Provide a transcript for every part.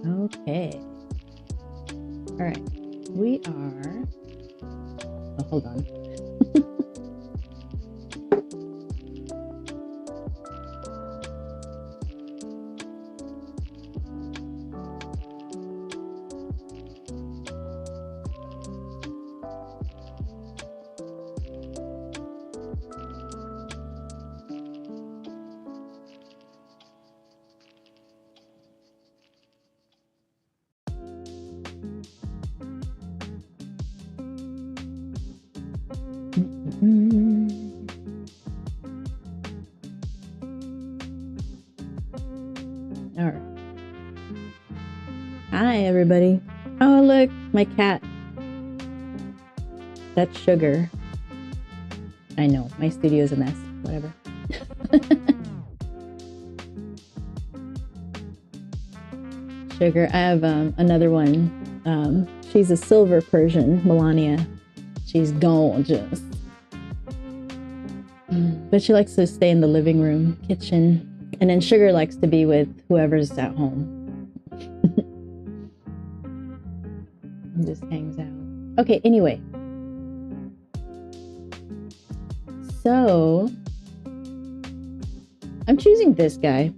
Okay. All right. We are. Oh, hold on. All right. Hi, everybody. Oh, look, my cat. That's Sugar. I know, my studio is a mess. Whatever. Sugar. I have another one. She's a silver Persian, Melania. She's gorgeous. But she likes to stay in the living room, kitchen. And then Sugar likes to be with whoever's at home. And just hangs out. Okay, anyway. So, I'm choosing this guy.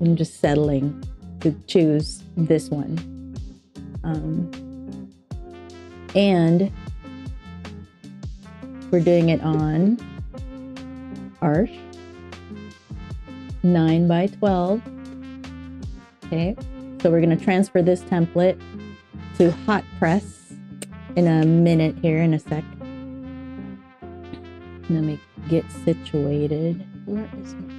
I'm just settling to choose this one. And we're doing it on Arch 9 by 12. Okay, so we're going to transfer this template to hot press in a minute here, in a sec. Let me get situated. Where is my...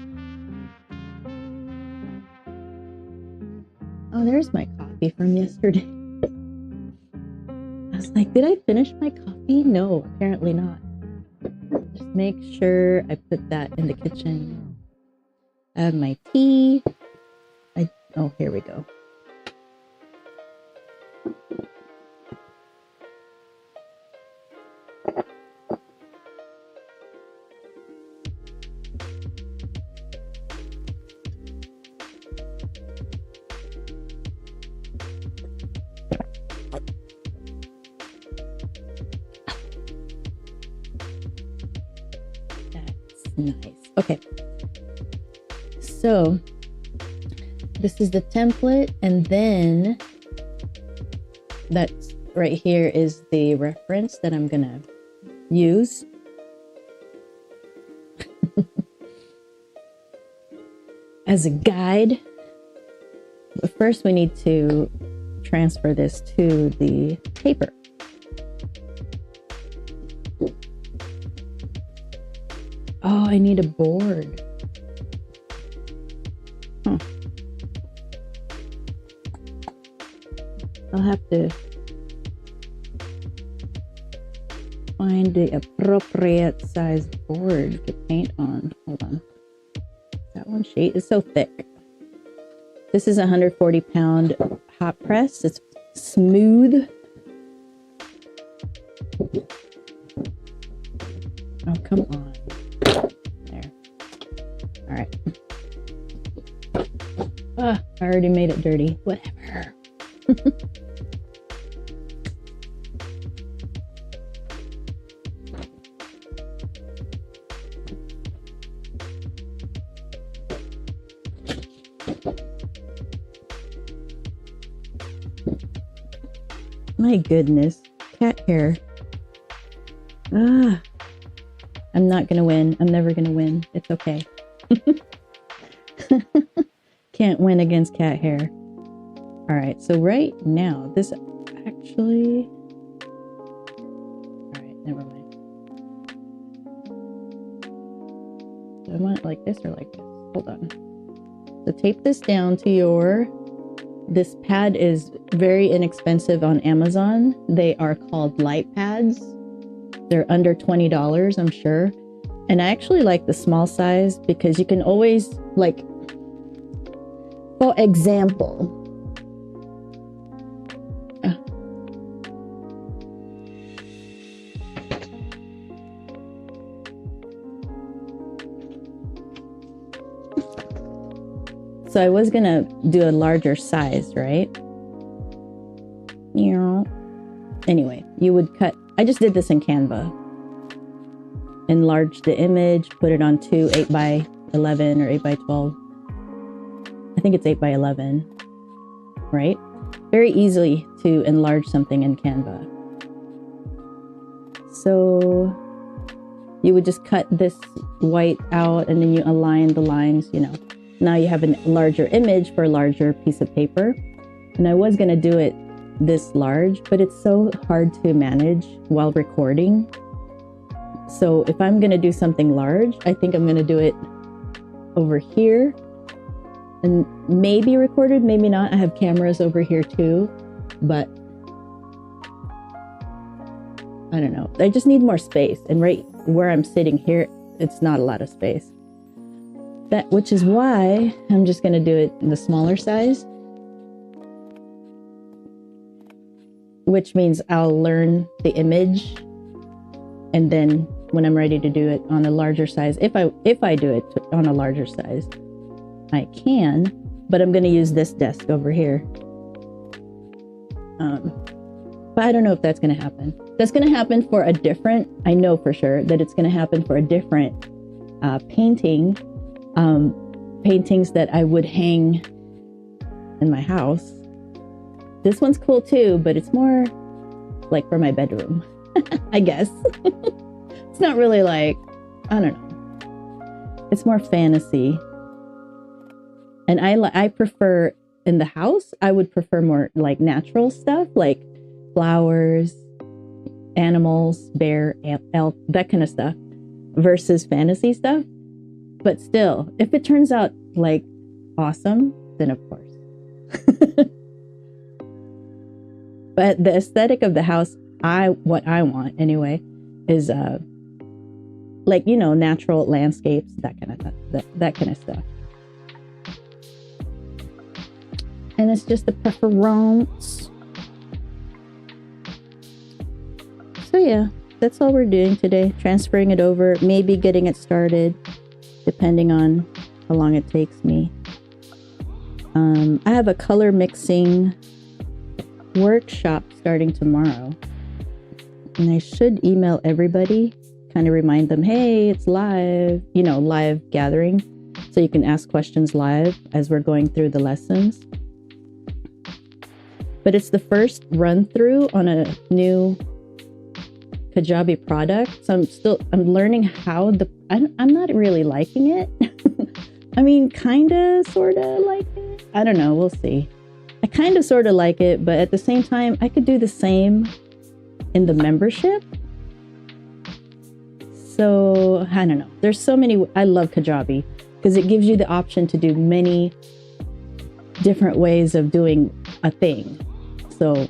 Oh, there's my coffee from yesterday. I was like, did I finish my coffee? No, apparently not. Just make sure I put that in the kitchen. I have my tea. Oh, here we go. Nice. Okay. So this is the template, and then that's right here is the reference that I'm gonna use. As a guide. But first we need to transfer this to the paper. Oh, I need a board. Huh. I'll have to find the appropriate size board to paint on. Hold on. That one sheet is so thick. This is a 140-pound hot press. It's smooth. Oh, come on. There. All right. I already made it dirty. Whatever. My goodness. Cat hair. I'm not gonna win. I'm never gonna win. It's okay. Can't win against cat hair. All right, so right now, this actually... All right, never mind. Do I want it like this or like this? Hold on. So tape this down to your... This pad is very inexpensive on Amazon. They are called light pads. They're under $20, I'm sure. And I actually like the small size because you can always, like, for example, So I was gonna do a larger size, right? Yeah. Anyway, you would cut, I just did this in Canva. Enlarge the image, put it on two 8x11 or 8x12. I think it's 8x11, right? Very easily to enlarge something in Canva. So you would just cut this white out and then you align the lines, you know. Now you have a larger image for a larger piece of paper. And I was gonna do it this large, but it's so hard to manage while recording. So if I'm gonna do something large, I think I'm gonna do it over here and maybe recorded, maybe not. I have cameras over here too, but I don't know. I just need more space. And right where I'm sitting here, it's not a lot of space. Which is why I'm just gonna do it in the smaller size. Which means I'll learn the image, and then when I'm ready to do it on a larger size, if I do it on a larger size, I can, but I'm going to use this desk over here. But I don't know if that's going to happen. That's going to happen for a different, I know for sure that it's going to happen for a different paintings that I would hang in my house. This one's cool too, but it's more like for my bedroom, I guess. It's not really like, I don't know. It's more fantasy. And I prefer in the house, I would prefer more like natural stuff, like flowers, animals, bear, elk, that kind of stuff versus fantasy stuff. But still, if it turns out like awesome, then of course. But the aesthetic of the house, what I want anyway, is like, you know, natural landscapes, that kind of stuff. And it's just a preference. So yeah, that's all we're doing today. Transferring it over, maybe getting it started, depending on how long it takes me. I have a color mixing workshop starting tomorrow, and I should email everybody, kind of remind them, hey, it's live, you know, live gathering, so you can ask questions live as we're going through the lessons. But it's the first run through on a new Kajabi product, so I'm learning how I'm not really liking it. I mean, kind of, sort of like it. I don't know, we'll see. I kind of sort of like it, but at the same time, I could do the same in the membership. So I don't know. There's so many. I love Kajabi because it gives you the option to do many different ways of doing a thing. So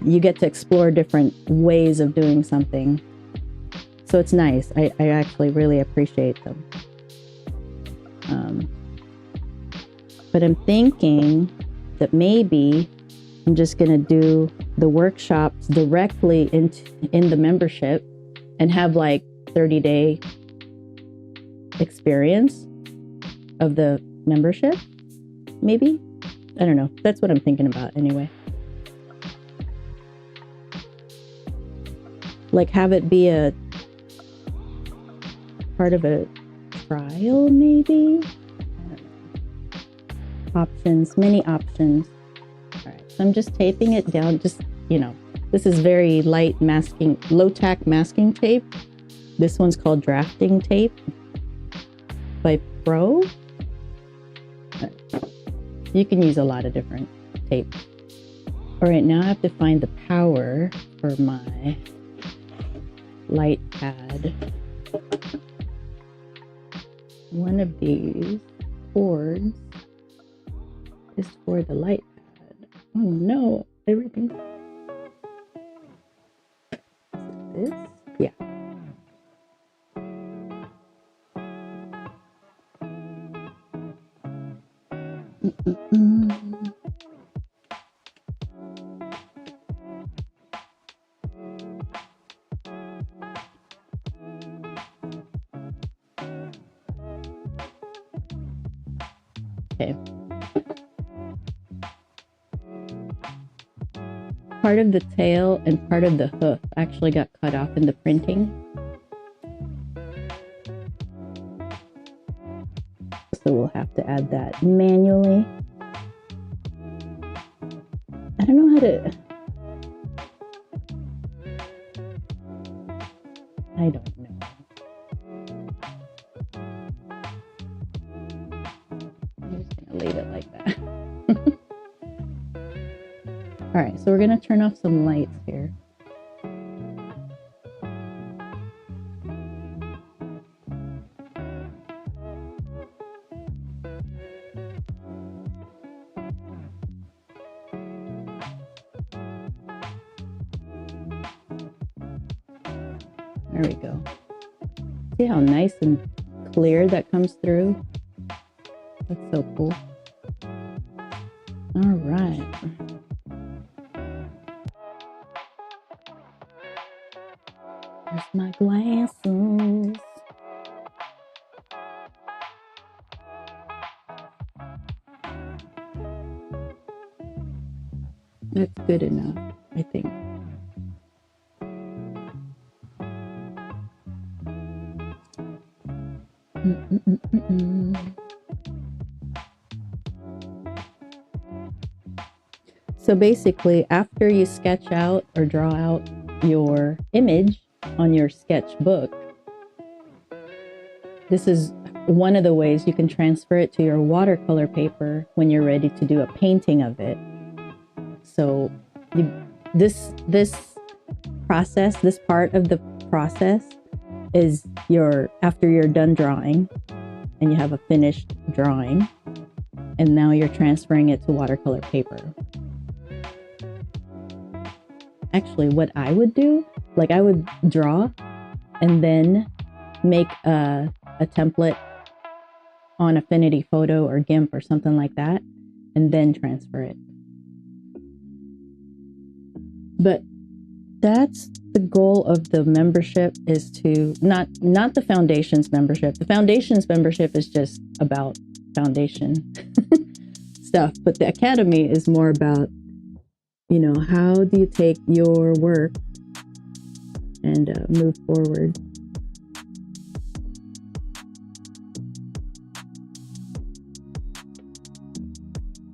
you get to explore different ways of doing something. So it's nice. I actually really appreciate them. But I'm thinking that maybe I'm just going to do the workshops directly in the membership and have like 30-day experience of the membership. Maybe. I don't know. That's what I'm thinking about anyway. Like have it be a part of a trial, maybe? I don't know. Options, many options. All right, so I'm just taping it down. Just, you know, this is very light masking, low tack masking tape. This one's called drafting tape by Pro. You can use a lot of different tape. All right, now I have to find the power for my light pad. One of these cords is for the light pad. Oh no, everything. Is it this? Yeah. Okay. part of the tail and part of the hoof actually got cut off in the printing. So we'll have to add that manually. I don't know how to... I don't know. I'm just gonna leave it like that. All right, so we're gonna turn off some lights here. There we go. See how nice and clear that comes through? That's so cool. All right. There's my glasses. That's good enough, I think. So basically, after you sketch out or draw out your image on your sketchbook, this is one of the ways you can transfer it to your watercolor paper when you're ready to do a painting of it. So this process, this part of the process is after you're done drawing and you have a finished drawing, and now you're transferring it to watercolor paper. Actually, what I would do, like I would draw and then make a template on Affinity Photo or GIMP or something like that, and then transfer it. But that's the goal of the membership, is to not the foundation's membership. The foundation's membership is just about foundation stuff, but the academy is more about, you know, how do you take your work and move forward.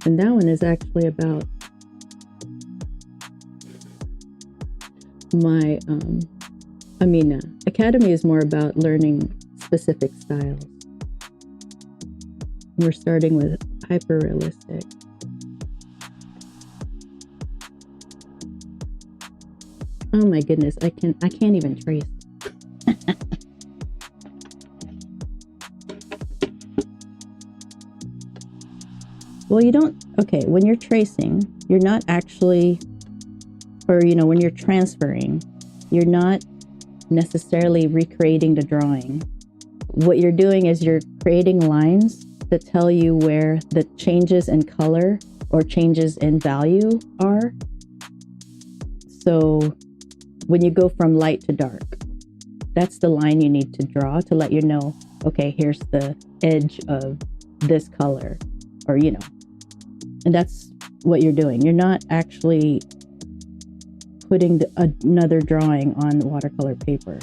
And that one is actually about my, academy is more about learning specific styles. We're starting with hyper realistic. Oh my goodness, I can't even trace. Well, you don't, okay, when you're tracing, you're not actually, or, you know, when you're transferring, you're not necessarily recreating the drawing. What you're doing is you're creating lines that tell you where the changes in color or changes in value are. So when you go from light to dark, that's the line you need to draw to let you know, okay, here's the edge of this color, or, you know, and that's what you're doing. You're not actually putting another drawing on watercolor paper.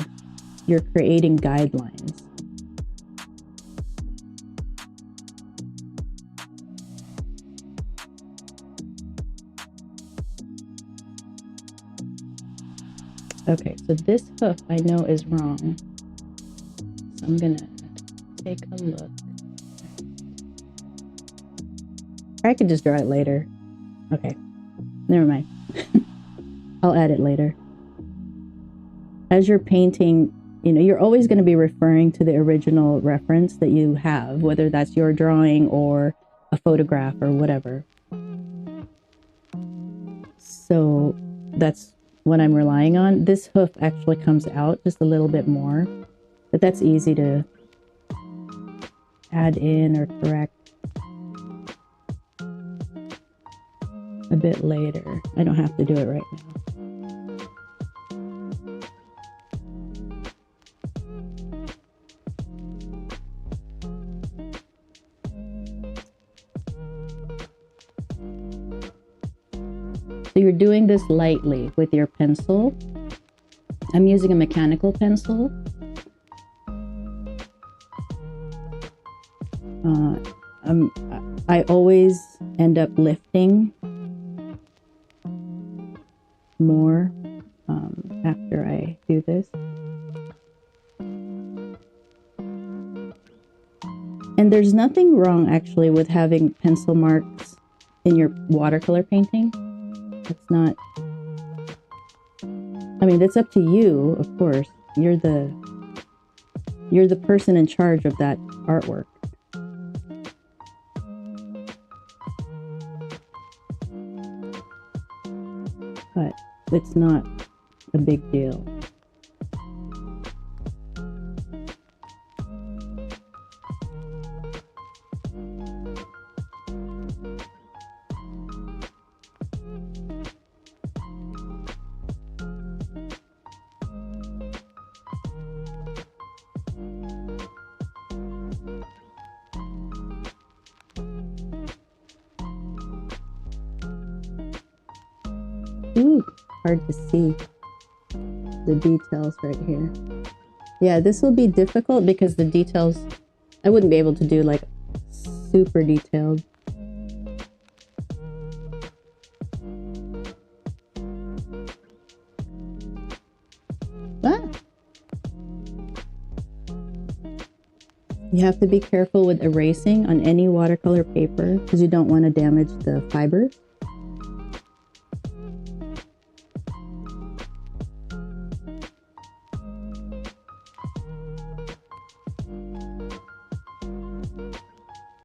You're creating guidelines. Okay, so this hoof I know is wrong. So I'm gonna take a look. Or I could just draw it later. Okay, never mind. I'll add it later. As you're painting, you know, you're always going to be referring to the original reference that you have, whether that's your drawing or a photograph or whatever. So that's what I'm relying on. This hoof actually comes out just a little bit more, but that's easy to add in or correct a bit later. I don't have to do it right now. So you're doing this lightly with your pencil. I'm using a mechanical pencil. I always end up lifting more after I do this. And there's nothing wrong actually with having pencil marks in your watercolor painting. It's not, I mean, it's up to you, of course. You're the person in charge of that artwork. But it's not a big deal. Ooh, hard to see the details right here. Yeah, this will be difficult because the details, I wouldn't be able to do like super detailed. Ah. You have to be careful with erasing on any watercolor paper because you don't want to damage the fibers.